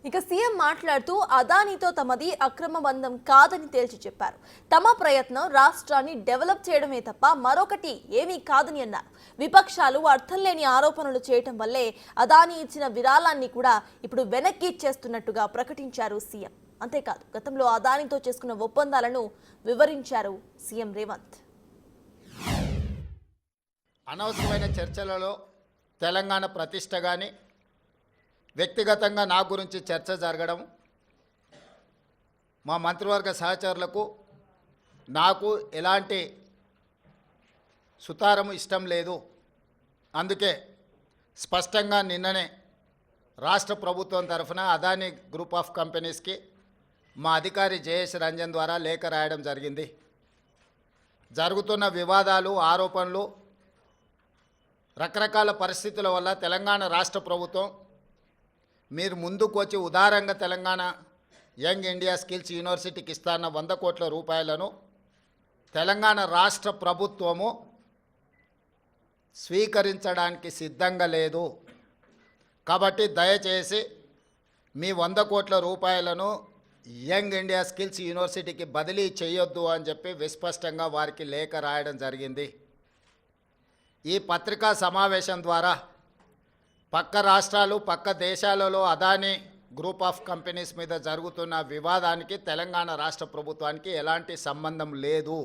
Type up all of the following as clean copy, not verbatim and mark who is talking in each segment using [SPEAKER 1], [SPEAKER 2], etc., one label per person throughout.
[SPEAKER 1] ఇక సీఎం మాట్లాడుతూ అదానీతో తమది అక్రమ బంధం కాదని తేల్చి చెప్పారు. తమ ప్రయత్నం రాష్ట్రాన్ని డెవలప్ చేయడమే తప్ప మరొకటి ఏమీ కాదని అన్నారు. విపక్షాలు అర్థం లేని ఆరోపణలు చేయటం వల్లే అదానీ ఇచ్చిన విరాళాన్ని కూడా ఇప్పుడు వెనక్కి ఇచ్చేస్తున్నట్టుగా ప్రకటించారు సీఎం. అంతేకాదు గతంలో అదానీతో చేసుకున్న ఒప్పందాలను వివరించారు సీఎం రేవంత్.
[SPEAKER 2] అనవసరమైన చర్చలలో తెలంగాణ ప్రతిష్ట కానీ వ్యక్తిగతంగా నా గురించి చర్చ జరగడం మా మంత్రివర్గ సహచరులకు నాకు ఎలాంటి సుతారము ఇష్టం లేదు. అందుకే స్పష్టంగా నిన్ననే రాష్ట్ర ప్రభుత్వం తరఫున అదానీ గ్రూప్ ఆఫ్ కంపెనీస్కి మా అధికారి జయేష్ రంజన్ ద్వారా లేఖ రాయడం జరిగింది. జరుగుతున్న వివాదాలు, ఆరోపణలు, రకరకాల పరిస్థితుల వల్ల తెలంగాణ రాష్ట్ర ప్రభుత్వం మీరు ముందుకు వచ్చి ఉదారంగా తెలంగాణ యంగ్ ఇండియా స్కిల్స్ యూనివర్సిటీకి ఇస్తాన్న 100 కోట్ల రూపాయలను తెలంగాణ రాష్ట్ర ప్రభుత్వము స్వీకరించడానికి సిద్ధంగా లేదు. కాబట్టి దయచేసి మీ 100 కోట్ల రూపాయలను యంగ్ ఇండియా స్కిల్స్ యూనివర్సిటీకి బదిలీ చేయొద్దు అని చెప్పి విస్పష్టంగా వారికి లేఖ రాయడం జరిగింది. ఈ పత్రికా సమావేశం ద్వారా పక్క రాష్ట్రాలు, పక్క దేశాలలో అదానీ గ్రూప్ ఆఫ్ కంపెనీస్ మీద జరుగుతున్న వివాదానికి తెలంగాణ రాష్ట్ర ప్రభుత్వానికి ఎలాంటి సంబంధం లేదు.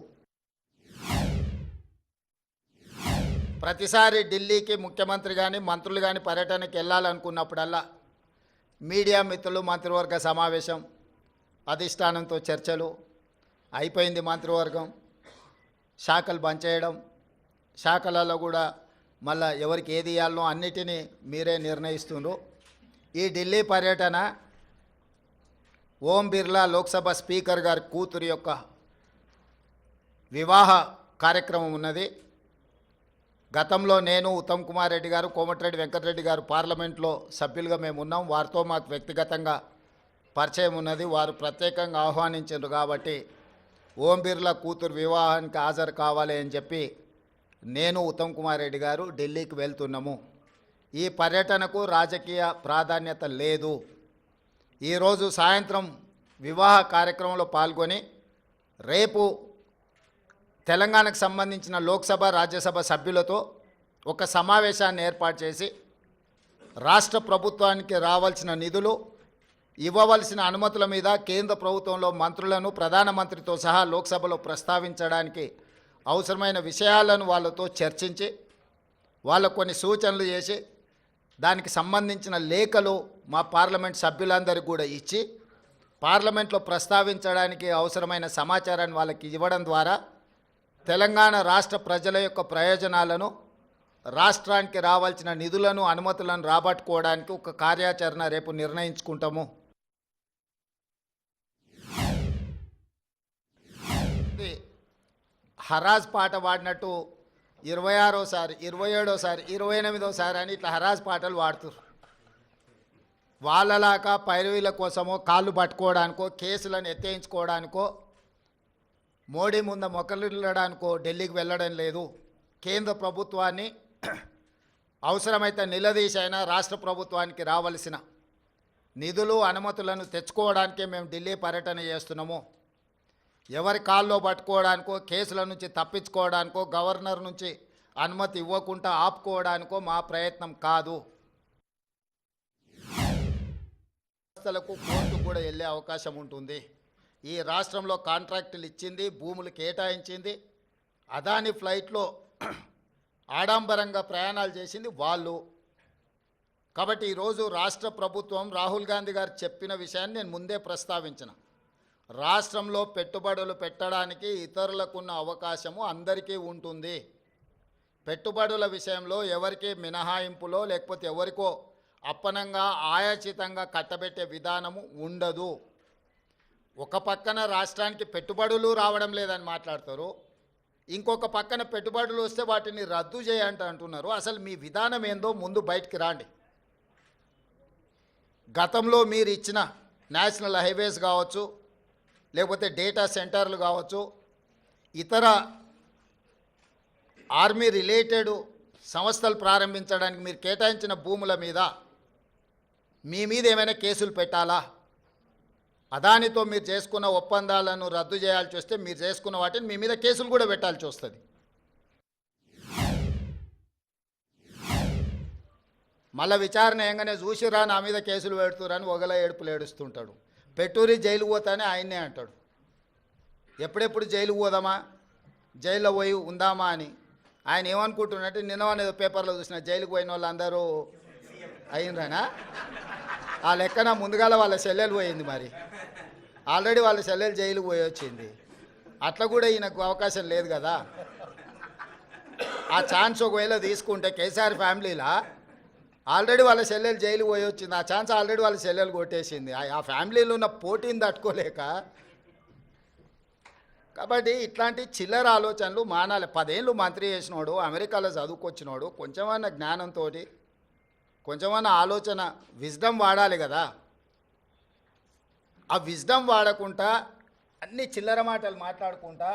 [SPEAKER 2] ప్రతిసారి ఢిల్లీకి ముఖ్యమంత్రి కానీ మంత్రులు కానీ పర్యటనకి వెళ్ళాలనుకున్నప్పుడల్లా మీడియా మిత్రులు, మంత్రివర్గ సమావేశం, అధిష్టానంతో చర్చలు అయిపోయింది. మంత్రివర్గం శాఖలు బంద్ చేయడం, శాఖలలో కూడా మళ్ళీ ఎవరికి ఏది ఇవ్వాలనో అన్నిటినీ మీరే నిర్ణయిస్తున్నారు. ఈ ఢిల్లీ పర్యటన ఓం బిర్లా లోక్సభ స్పీకర్ గారి కూతురు యొక్క వివాహ కార్యక్రమం ఉన్నది. గతంలో నేను, ఉత్తమ్ కుమార్ రెడ్డి గారు, కోమటిరెడ్డి వెంకటరెడ్డి గారు పార్లమెంట్లో సభ్యులుగా మేము ఉన్నాం. వారితో మాకు వ్యక్తిగతంగా పరిచయం ఉన్నది. వారు ప్రత్యేకంగా ఆహ్వానించారు కాబట్టి ఓం బిర్లా కూతురు వివాహానికి హాజరు కావాలి అని చెప్పి నేను, ఉత్తమ్ కుమార్ రెడ్డి గారు ఢిల్లీకి వెళ్తున్నాము. ఈ పర్యటనకు రాజకీయ ప్రాధాన్యత లేదు. ఈరోజు సాయంత్రం వివాహ కార్యక్రమంలో పాల్గొని రేపు తెలంగాణకు సంబంధించిన లోక్సభ, రాజ్యసభ సభ్యులతో ఒక సమావేశాన్ని ఏర్పాటు చేసి రాష్ట్ర ప్రభుత్వానికి రావాల్సిన నిధులు, ఇవ్వవలసిన అనుమతుల మీద కేంద్ర ప్రభుత్వంలో మంత్రులను, ప్రధానమంత్రితో సహా లోక్సభలో ప్రస్తావించడానికి అవసరమైన విషయాలను వాళ్ళతో చర్చించి వాళ్ళకు కొన్ని సూచనలు చేసి దానికి సంబంధించిన లేఖలు మా పార్లమెంట్ సభ్యులందరికీ కూడా ఇచ్చి పార్లమెంట్లో ప్రస్తావించడానికి అవసరమైన సమాచారాన్ని వాళ్ళకి ఇవ్వడం ద్వారా తెలంగాణ రాష్ట్ర ప్రజల యొక్క ప్రయోజనాలను, రాష్ట్రానికి రావాల్సిన నిధులను, అనుమతులను రాబట్టుకోవడానికి ఒక కార్యాచరణ రేపు నిర్ణయించుకుంటాము. హరాజ్ పాట పాడినట్టు 26సారి, 27సారి, 28సారి అని ఇట్లా హరాజ్ పాటలు పాడుతారు. వాళ్ళలాగా పైరవీల కోసమో, కాళ్ళు పట్టుకోవడానికో, కేసులను ఎత్తేయించుకోవడానికో, మోడీ ముందు మొక్కలిల్లడానికో ఢిల్లీకి వెళ్ళడం లేదు. కేంద్ర ప్రభుత్వాన్ని అవసరమైతే నిలదీసైనా రాష్ట్ర ప్రభుత్వానికి రావాల్సిన నిధులు, అనుమతులను తెచ్చుకోవడానికే మేము ఢిల్లీ పర్యటన చేస్తున్నాము. ఎవరి కాల్లో పట్టుకోవడానికో, కేసుల నుంచి తప్పించుకోవడానికో, గవర్నర్ నుంచి అనుమతి ఇవ్వకుండా ఆపుకోవడానికో మా ప్రయత్నం కాదు. సంస్థలకు కోర్టు కూడా వెళ్ళే అవకాశం ఉంటుంది. ఈ రాష్ట్రంలో కాంట్రాక్టులు ఇచ్చింది, భూములు కేటాయించింది, అదానీ ఫ్లైట్లో ఆడంబరంగా ప్రయాణాలు చేసింది వాళ్ళు. కాబట్టి ఈరోజు రాష్ట్ర ప్రభుత్వం, రాహుల్ గాంధీ గారు చెప్పిన విషయాన్ని నేను ముందే ప్రస్తావించిన, రాష్ట్రంలో పెట్టుబడులు పెట్టడానికి ఇతరులకున్న అవకాశము అందరికీ ఉంటుంది. పెట్టుబడుల విషయంలో ఎవరికి మినహాయింపులో లేకపోతే ఎవరికో అప్పనంగా ఆయాచితంగా కట్టబెట్టే విధానము ఉండదు. ఒక పక్కన రాష్ట్రానికి పెట్టుబడులు రావడం లేదని మాట్లాడతారు, ఇంకొక పక్కన పెట్టుబడులు వస్తే వాటిని రద్దు అంటున్నారు. అసలు మీ విధానం ఏందో ముందు బయటికి రాండి. గతంలో మీరు ఇచ్చిన నేషనల్ హైవేస్ కావచ్చు, లేకపోతే డేటా సెంటర్లు కావచ్చు, ఇతర ఆర్మీ రిలేటెడ్ సంస్థలు ప్రారంభించడానికి మీరు కేటాయించిన భూముల మీద మీ మీద ఏమైనా కేసులు పెట్టాలా? అదానితో మీరు చేసుకున్న ఒప్పందాలను రద్దు చేయాల్సి వస్తే మీరు చేసుకున్న వాటిని మీ మీద కేసులు కూడా పెట్టాల్సి వస్తుంది. మళ్ళీ విచారణ ఏంగానే చూసిరా నా మీద కేసులు పెడుతురని ఒకలా ఏడుపులు ఏడుస్తుంటాడు. పెట్టూరి జైలు పోతానే ఆయన్నే అంటాడు. ఎప్పుడెప్పుడు జైలుకు పోదామా, జైల్లో పోయి ఉందామా అని ఆయన ఏమనుకుంటున్నట్టు నిన్నవనేదో పేపర్లో చూసిన జైలుకు పోయిన వాళ్ళందరూ అయిందనా ఆ లెక్కన ముందుగాల వాళ్ళ చెల్లెలు పోయింది. మరి ఆల్రెడీ వాళ్ళ చెల్లెలు జైలుకు పోయి వచ్చింది. అట్లా కూడా ఈయనకు అవకాశం లేదు కదా. ఆ ఛాన్స్ ఒకవేళ తీసుకుంటే కేసీఆర్ ఫ్యామిలీలా ఆల్రెడీ వాళ్ళ చెల్లెలు జైలుకు పోయి వచ్చింది. ఆ ఛాన్స్ ఆల్రెడీ వాళ్ళ చెల్లెలు కొట్టేసింది. ఆ ఫ్యామిలీలో ఉన్న పోటీని తట్టుకోలేక. కాబట్టి ఇట్లాంటి చిల్లర ఆలోచనలు మానాలి. 10 ఏళ్ళు మంత్రి చేసినోడు, అమెరికాలో చదువుకొచ్చినోడు, కొంచెమన్నా జ్ఞానంతో కొంచెమన్నా ఆలోచన విజ్డమ్ వాడాలి కదా. ఆ విజ్డమ్ వాడకుండా అన్ని చిల్లర మాటలు మాట్లాడుకుంటా